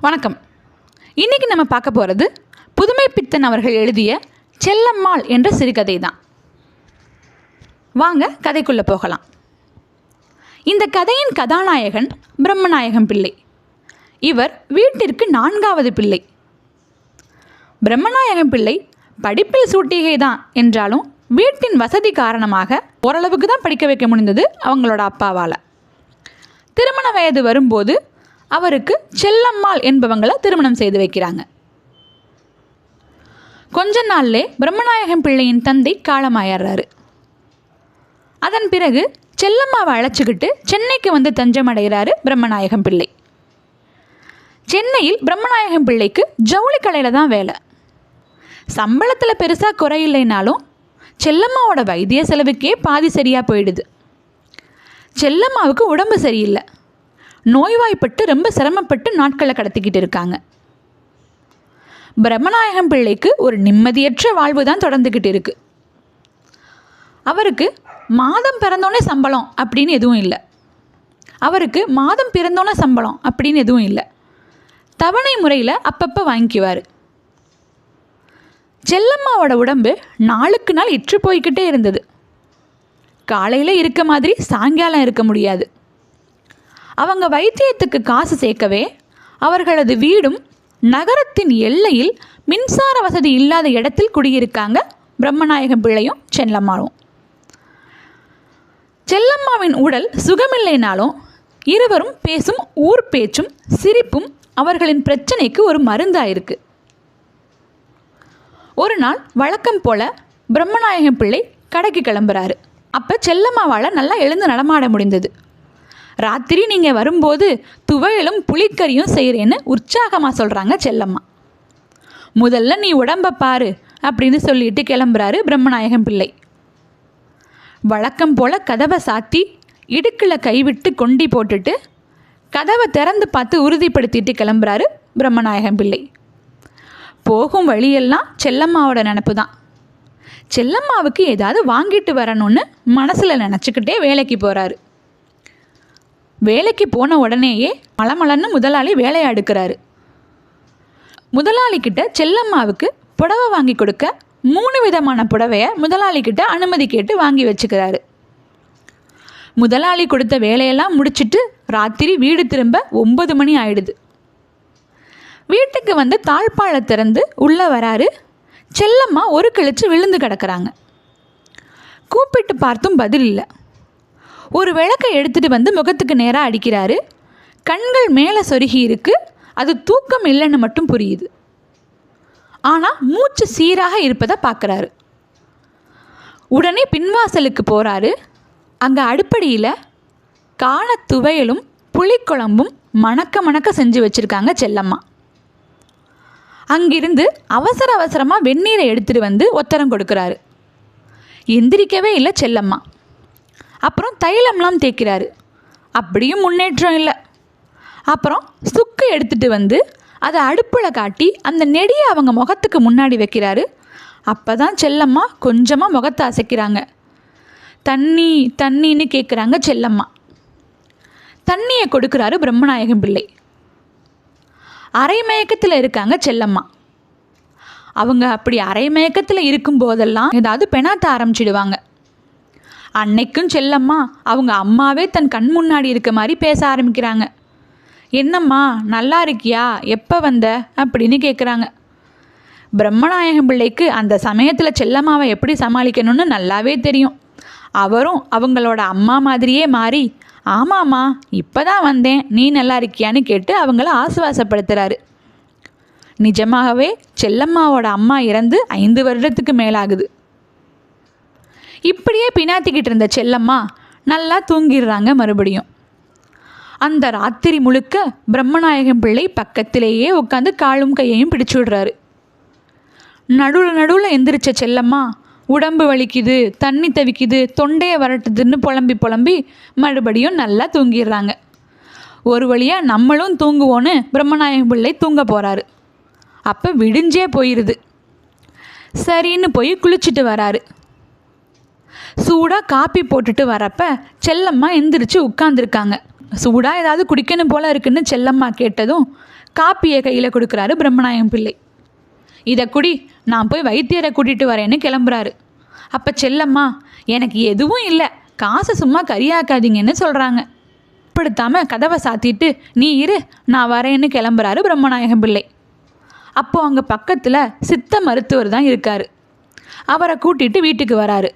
வணக்கம். இன்றைக்கி நம்ம பார்க்க போகிறது புதுமைப்பித்தன் அவர்கள் எழுதிய செல்லம்மாள் என்ற சிறுகதை தான். வாங்க கதைக்குள்ளே போகலாம். இந்த கதையின் கதாநாயகன் பிரம்மநாயகம் பிள்ளை. இவர் வீட்டிற்கு 4வது பிள்ளை. பிரம்மநாயகம் பிள்ளை படிப்பில் சூட்டிகை தான் என்றாலும் வீட்டின் வசதி காரணமாக ஓரளவுக்கு தான் படிக்க வைக்க முடிந்தது அவங்களோட அப்பாவால். திருமண வயது வரும்போது அவருக்கு செல்லம்மாள் என்பவங்களை திருமணம் செய்து வைக்கிறாங்க. கொஞ்ச நாள்லே பிரம்மநாயகம் பிள்ளையின் தந்தை காலமாயிடுறாரு. அதன் பிறகு செல்லம்மாவை அழைச்சிக்கிட்டு சென்னைக்கு வந்து தஞ்சம் அடைகிறாரு பிரம்மநாயகம் பிள்ளை. சென்னையில் பிரம்மநாயகம் பிள்ளைக்கு ஜவுளி கடையில் தான் வேலை. சம்பளத்தில் பெருசாக குறையில்லைனாலும் செல்லம்மாவோட வைத்திய செலவுக்கே பாதி சரியாக போயிடுது. செல்லம்மாவுக்கு உடம்பு சரியில்லை. நோய்வாய்ப்பட்டு ரொம்ப சிரமப்பட்டு நாட்களை கடத்திக்கிட்டு இருக்காங்க. பிரம்மநாயகம் பிள்ளைக்கு ஒரு நிம்மதியற்ற வாழ்வு தான் தொடர்ந்துக்கிட்டு இருக்கு. அவருக்கு மாதம் பிறந்தோன்னே சம்பளம் அப்படின்னு எதுவும் இல்லை. தவணை முறையில் அப்பப்போ வாங்கிக்குவார். செல்லம்மாவோட உடம்பு நாளுக்கு நாள் இற்று போய்கிட்டே இருந்தது. காலையில் இருக்க மாதிரி சாயங்காலம் இருக்க முடியாது. அவங்க வைத்தியத்துக்கு காசு சேர்க்கவே அவர்களது வீடும் நகரத்தின் எல்லையில் மின்சார வசதி இல்லாத இடத்தில் குடியிருக்காங்க பிரம்மநாயகம் பிள்ளையும் செல்லம்மாவும். செல்லம்மாவின் உடல் சுகமில்லைனாலும் இருவரும் பேசும் ஊர் பேச்சும் சிரிப்பும் அவர்களின் பிரச்சனைக்கு ஒரு மருந்தாயிருக்கு. ஒரு நாள் வழக்கம் போல பிரம்மநாயகம் பிள்ளை கடைக்கு கிளம்புறாரு. அப்போ செல்லம்மாவால் நல்லா எழுந்து நடமாட முடிந்தது. ராத்திரி நீங்கள் வரும்போது துவையலும் புளிக்கறியும் செய்கிறேன்னு உற்சாகமாக சொல்கிறாங்க செல்லம்மா. முதல்ல நீ உடம்பை பாரு அப்படின்னு சொல்லிட்டு கிளம்புறாரு பிரம்மநாயகம் பிள்ளை. வழக்கம் போல் கதவை சாத்தி இடுக்கில் கைவிட்டு கொண்டி போட்டுட்டு கதவை திறந்து பார்த்து உறுதிப்படுத்திட்டு கிளம்புறாரு பிரம்மநாயகம் பிள்ளை. போகும் வழியெல்லாம் செல்லம்மாவோட நினப்பு தான். செல்லம்மாவுக்கு ஏதாவது வாங்கிட்டு வரணும்னு மனசில் நினச்சிக்கிட்டே வேலைக்கு போகிறாரு. வேலைக்கு போன உடனேயே மலமலன்னு முதலாளி வேலையை அடுக்கிறாரு. முதலாளிக்கிட்ட செல்லம்மாவுக்கு புடவை வாங்கி கொடுக்க 3 விதமான புடவையை முதலாளிக்கிட்ட அனுமதி கேட்டு வாங்கி வச்சுக்கிறாரு. முதலாளி கொடுத்த வேலையெல்லாம் முடிச்சுட்டு ராத்திரி வீடு திரும்ப 9 மணி ஆயிடுது. வீட்டுக்கு வந்து தாழ்பாளை திறந்து உள்ளே வராரு. செல்லம்மா ஒரு கிழிச்சு விழுந்து கிடக்கிறாங்க. கூப்பிட்டு பார்த்தும் பதில் இல்லை. ஒரு விளக்கை எடுத்துகிட்டு வந்து முகத்துக்கு நேராக அடிக்கிறாரு. கண்கள் மேலே சொருகி இருக்கு. அது தூக்கம் இல்லைன்னு மட்டும் புரியுது. ஆனால் மூச்சு சீராக இருப்பதை பார்க்குறாரு. உடனே பின்வாசலுக்கு போகிறாரு. அங்கே அடுப்படியில் காண துவையலும் புளிக்குழம்பும் மணக்க செஞ்சு வச்சுருக்காங்க செல்லம்மா. அங்கிருந்து அவசரமாக வெந்நீரை எடுத்துகிட்டு வந்து ஒத்தரம் கொடுக்குறாரு. எந்திரிக்கவே இல்லை செல்லம்மா. அப்புறம் தைலம்லாம் தேய்க்கிறாரு. அப்படியும் முன்னேற்றம் இல்லை. அப்புறம் சுக்கு எடுத்துகிட்டு வந்து அதை அடுப்பில் காட்டி அந்த நெடியை அவங்க முகத்துக்கு முன்னாடி வைக்கிறாரு. அப்போ தான் செல்லம்மா கொஞ்சமாக முகத்தை அசைக்கிறாங்க. தண்ணின்னு கேட்குறாங்க செல்லம்மா. தண்ணியை கொடுக்குறாரு பிரம்மநாயகம் பிள்ளை. அரை மயக்கத்தில் இருக்காங்க செல்லம்மா. அவங்க அப்படி அரை மயக்கத்தில் இருக்கும்போதெல்லாம் ஏதாவது பெணாத்த ஆரம்பிச்சிடுவாங்க. அன்னைக்கும் செல்லம்மா அவங்க அம்மாவே தன் கண் முன்னாடி இருக்க மாதிரி பேச ஆரம்பிக்கிறாங்க. என்னம்மா நல்லா இருக்கியா, எப்போ வந்த அப்படின்னு கேட்குறாங்க. பிரம்மநாயகம் பிள்ளைக்கு அந்த சமயத்தில் செல்லம்மாவை எப்படி சமாளிக்கணும்னு நல்லாவே தெரியும். அவரும் அவங்களோட அம்மா மாதிரியே மாறி, ஆமாம்மா இப்போ தான் வந்தேன், நீ நல்லா இருக்கியான்னு கேட்டு அவங்கள ஆசுவாசப்படுத்துகிறாரு. நிஜமாகவே செல்லம்மாவோட அம்மா இறந்து 5 வருடத்துக்கு மேலாகுது. இப்படியே பினாத்திக்கிட்டு இருந்த செல்லம்மா நல்லா தூங்கிடுறாங்க மறுபடியும். அந்த ராத்திரி முழுக்க பிரம்மநாயகம் பிள்ளை பக்கத்திலேயே உட்காந்து காலும் கையையும் பிடிச்சு விடுறாரு. நடுவில் எந்திரிச்ச செல்லம்மா உடம்பு வலிக்குது, தண்ணி தவிக்குது, தொண்டையை வரட்டுதுன்னு புலம்பி மறுபடியும் நல்லா தூங்கிடுறாங்க. ஒரு வழியாக நம்மளும் தூங்குவோன்னு பிரம்மநாயகம் பிள்ளை தூங்க போகிறாரு. அப்போ விடிஞ்சே போயிடுது. சரின்னு போய் குளிச்சுட்டு வராரு. சூடாக காப்பி போட்டுட்டு வரப்ப செல்லம்மா எந்திரிச்சு உட்காந்துருக்காங்க. சூடாக ஏதாவது குடிக்கணும் போல இருக்குன்னு செல்லம்மா கேட்டதும் காப்பியை கையில் கொடுக்குறாரு பிரம்மநாயகம் பிள்ளை. இதை குடி, நான் போய் வைத்தியரை கூட்டிகிட்டு வரேன்னு கிளம்புறாரு. அப்போ செல்லம்மா, எனக்கு எதுவும் இல்லை, காசை சும்மா கரியாக்காதீங்கன்னு சொல்கிறாங்க. படுத்தாமல் கதவை சாத்திட்டு நீ இரு, நான் வரேன்னு கிளம்புறாரு பிரம்மநாயகம் பிள்ளை. அப்போது அங்கே பக்கத்தில் சித்த மருத்துவர் தான் இருக்கார். அவரை கூட்டிகிட்டு வீட்டுக்கு வராரு.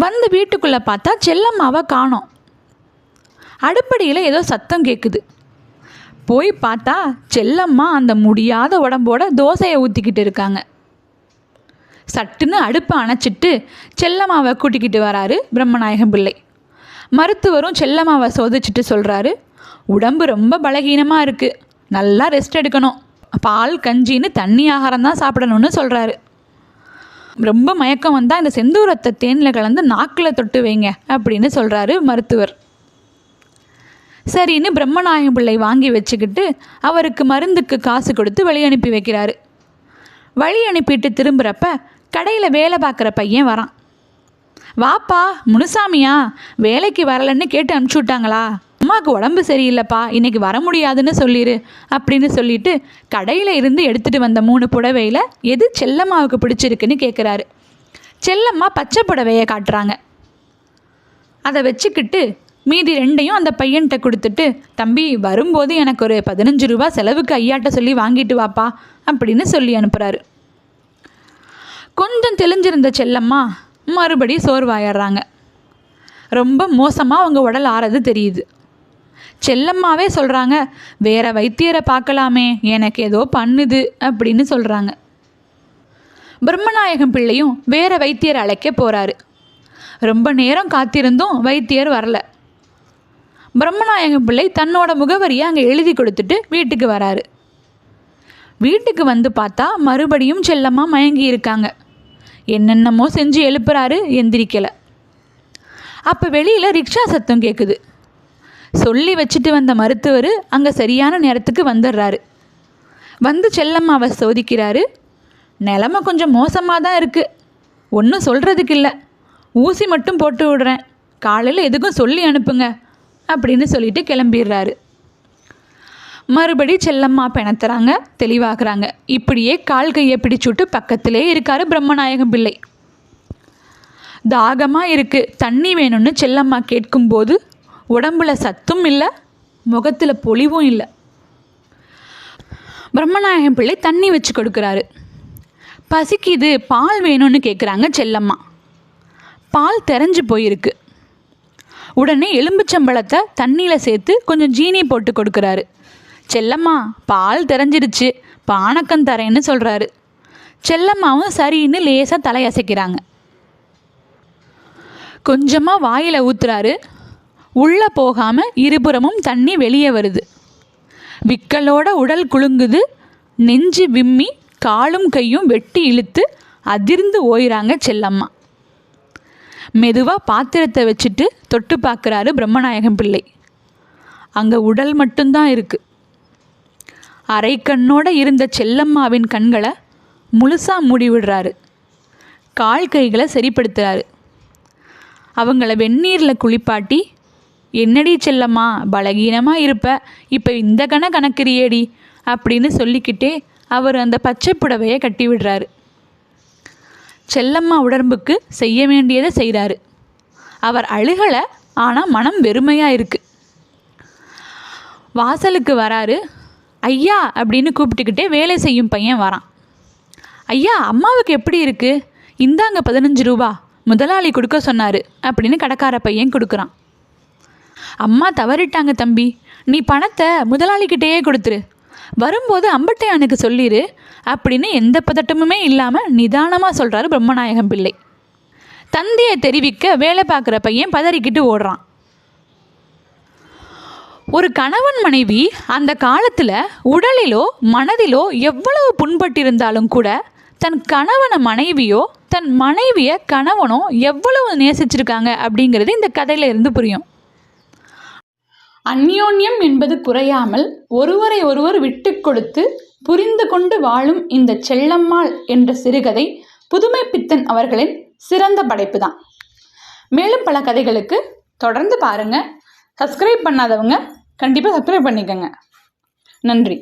வந்து வீட்டுக்குள்ளே பார்த்தா செல்லம்மாவை காணோம். அடுப்படியில் ஏதோ சத்தம் கேட்குது. போய் பார்த்தா செல்லம்மா அந்த முடியாத உடம்போட தோசையை ஊற்றிக்கிட்டு இருக்காங்க. சட்டுன்னு அடுப்பை அணைச்சிட்டு செல்லம்மாவை கூட்டிக்கிட்டு வராரு பிரம்மநாயகம் பிள்ளை. மருத்துவரும் செல்லம்மாவை சோதிச்சுட்டு சொல்கிறாரு, உடம்பு ரொம்ப பலகீனமாக இருக்குது, நல்லா ரெஸ்ட் எடுக்கணும், பால் கஞ்சின்னு தண்ணி ஆகாரம் தான் சாப்பிடணும்னு சொல்கிறாரு. ரொம்ப மயக்கம் வந்தால் இந்த செந்தூரத்தை தேனில் கலந்து நாக்கில் தொட்டு வைங்க அப்படின்னு சொல்கிறாரு மருத்துவர். சரின்னு பிரம்மநாயகம் பிள்ளை வாங்கி வச்சுக்கிட்டு அவருக்கு மருந்துக்கு காசு கொடுத்து வழி அனுப்பி வைக்கிறாரு. வழி அனுப்பிட்டு திரும்புகிறப்ப கடையில் வேலை பார்க்குற பையன் வரான். வாப்பா, முனுசாமியா, வேலைக்கு வரலன்னு கேட்டு அனுப்பிச்சி விட்டாங்களா? அம்மாவுக்கு உடம்பு சரியில்லைப்பா, இன்றைக்கி வர முடியாதுன்னு சொல்லிடு அப்படின்னு சொல்லிட்டு கடையில் இருந்து எடுத்துகிட்டு வந்த 3 புடவையில் எது செல்லம்மாவுக்கு பிடிச்சிருக்குன்னு கேட்குறாரு. செல்லம்மா பச்சை புடவையை காட்டுறாங்க. அதை வச்சுக்கிட்டு மீதி 2ஐயும் அந்த பையன்கிட்ட கொடுத்துட்டு, தம்பி வரும்போது எனக்கு ஒரு 15 ரூபா செலவுக்கு ஐயாட்ட சொல்லி வாங்கிட்டு வாப்பா அப்படின்னு சொல்லி அனுப்புகிறாரு. கொஞ்சம் தெளிஞ்சிருந்த செல்லம்மா மறுபடி சோர்வாயிடுறாங்க. ரொம்ப மோசமாக அவங்க உடல் ஆறது தெரியுது. செல்லம்மாவே சொல்கிறாங்க, வேற வைத்தியரை பார்க்கலாமே, எனக்கு ஏதோ பண்ணுது அப்படின்னு சொல்கிறாங்க. பிரம்மநாயகம் பிள்ளையும் வேற வைத்தியரை அழைக்க போகிறாரு. ரொம்ப நேரம் காத்திருந்தும் வைத்தியர் வரல. பிரம்மநாயகம் பிள்ளை தன்னோட முகவரியை அங்கே எழுதி கொடுத்துட்டு வீட்டுக்கு வராரு. வீட்டுக்கு வந்து பார்த்தா மறுபடியும் செல்லம்மா மயங்கி இருக்காங்க. என்னென்னமோ செஞ்சு எழுப்புறாரு, எந்திரிக்கலை. அப்போ வெளியில் ரிக்ஷா சத்தம் கேட்குது. சொல்லி வச்சுட்டு வந்த மருத்துவர் அங்கே சரியான நேரத்துக்கு வந்துடுறாரு. வந்து செல்லம்மாவை சோதிக்கிறாரு. நிலமை கொஞ்சம் மோசமாக தான் இருக்குது, ஒன்றும் சொல்கிறதுக்கு இல்லை, ஊசி மட்டும் போட்டு விடுறேன், காலையில் எதுக்கும் சொல்லி அனுப்புங்க அப்படின்னு சொல்லிட்டு கிளம்பிடுறாரு. மறுபடி செல்லம்மா பிணத்துறாங்க, தெளிவாகிறாங்க. இப்படியே கால் கையை பிடிச்சுட்டு பக்கத்திலே இருக்காரு பிரம்மநாயகம் பிள்ளை. தாகமாக இருக்குது, தண்ணி வேணும்னு செல்லம்மா கேட்கும்போது உடம்புல சத்தும் இல்லை, முகத்தில் பொலிவும் இல்லை. பிரம்மநாயகம் பிள்ளை தண்ணி வச்சு கொடுக்குறாரு. பசிக்குது, பால் வேணும்னு கேட்குறாங்க செல்லம்மா. பால் தெரிஞ்சு போயிருக்கு. உடனே எலும்புச்சம்பழத்தை தண்ணியில் சேர்த்து கொஞ்சம் ஜீனி போட்டு கொடுக்குறாரு. செல்லம்மா, பால் தெரிஞ்சிருச்சு, பானக்கம் தரேன்னு சொல்கிறாரு. செல்லம்மாவும் சரின்னு லேசாக தலையசைக்கிறாங்க. கொஞ்சமாக வாயில் ஊற்றுறாரு. உள்ளே போகாமல் இருபுறமும் தண்ணி வெளியே வருது. விக்கலோட உடல் குலுங்குது. நெஞ்சு விம்மி காலும் கையும் வெட்டி இழுத்து அதிர்ந்து ஓயிறாங்க செல்லம்மா. மெதுவாக பாத்திரத்தை வச்சுட்டு தொட்டு பார்க்குறாரு பிரம்மநாயகம் பிள்ளை. அங்கே உடல் மட்டும்தான் இருக்குது. அரை கண்ணோடு இருந்த செல்லம்மாவின் கண்களை முழுசாக மூடிவிடுறாரு. கால் கைகளை சரிப்படுத்துகிறாரு. அவங்கள வெந்நீரில் குளிப்பாட்டி, என்னடி செல்லம்மா பலகீனமாக இருப்ப, இப்போ இந்த கணக்கிறியேடி அப்படின்னு சொல்லிக்கிட்டே அவர் அந்த பச்சை புடவையை கட்டி விடுறாரு. செல்லம்மா உடம்புக்கு செய்ய வேண்டியதை செய்கிறாரு. அவர் அழுகலை, ஆனால் மனம் வெறுமையாக இருக்குது. வாசலுக்கு வராரு. ஐயா அப்படின்னு கூப்பிட்டுக்கிட்டே வேலை செய்யும் பையன் வரான். ஐயா, அம்மாவுக்கு எப்படி இருக்குது? இந்தாங்க 15 ரூபா, முதலாளி கொடுக்க சொன்னார் அப்படின்னு கடைக்கார பையன் கொடுக்குறான். அம்மா தவறிட்டாங்க தம்பி, நீ பணத்தை முதலாளிக்கிட்டேயே கொடுத்துரு, வரும்போது அம்பட்டையானுக்கு சொல்லிடு அப்படின்னு எந்த பதட்டமுமே இல்லாமல் நிதானமாக சொல்கிறாரு பிரம்மநாயகம் பிள்ளை. தந்தையை தெரிவிக்க வேலை பார்க்குற பையன் பதறிக்கிட்டு ஓடுறான். ஒரு கணவன் மனைவி அந்த காலத்தில் உடலிலோ மனதிலோ எவ்வளவு புண்பட்டிருந்தாலும் கூட தன் கணவனை மனைவியோ தன் மனைவியை கணவனோ எவ்வளவு நேசிச்சிருக்காங்க அப்படிங்கிறது இந்த கதையில இருந்து புரியும். அந்யோன்யம் என்பது குறையாமல் ஒருவரை ஒருவர் விட்டு கொடுத்து புரிந்து கொண்டு வாழும் இந்த செல்லம்மாள் என்ற சிறுகதை புதுமைப்பித்தன் அவர்களின் சிறந்த படைப்பு தான். மேலும் பல கதைகளுக்கு தொடர்ந்து பாருங்க. சப்ஸ்கிரைப் பண்ணாதவங்க கண்டிப்பாக சப்ஸ்கிரைப் பண்ணிக்கோங்க. நன்றி.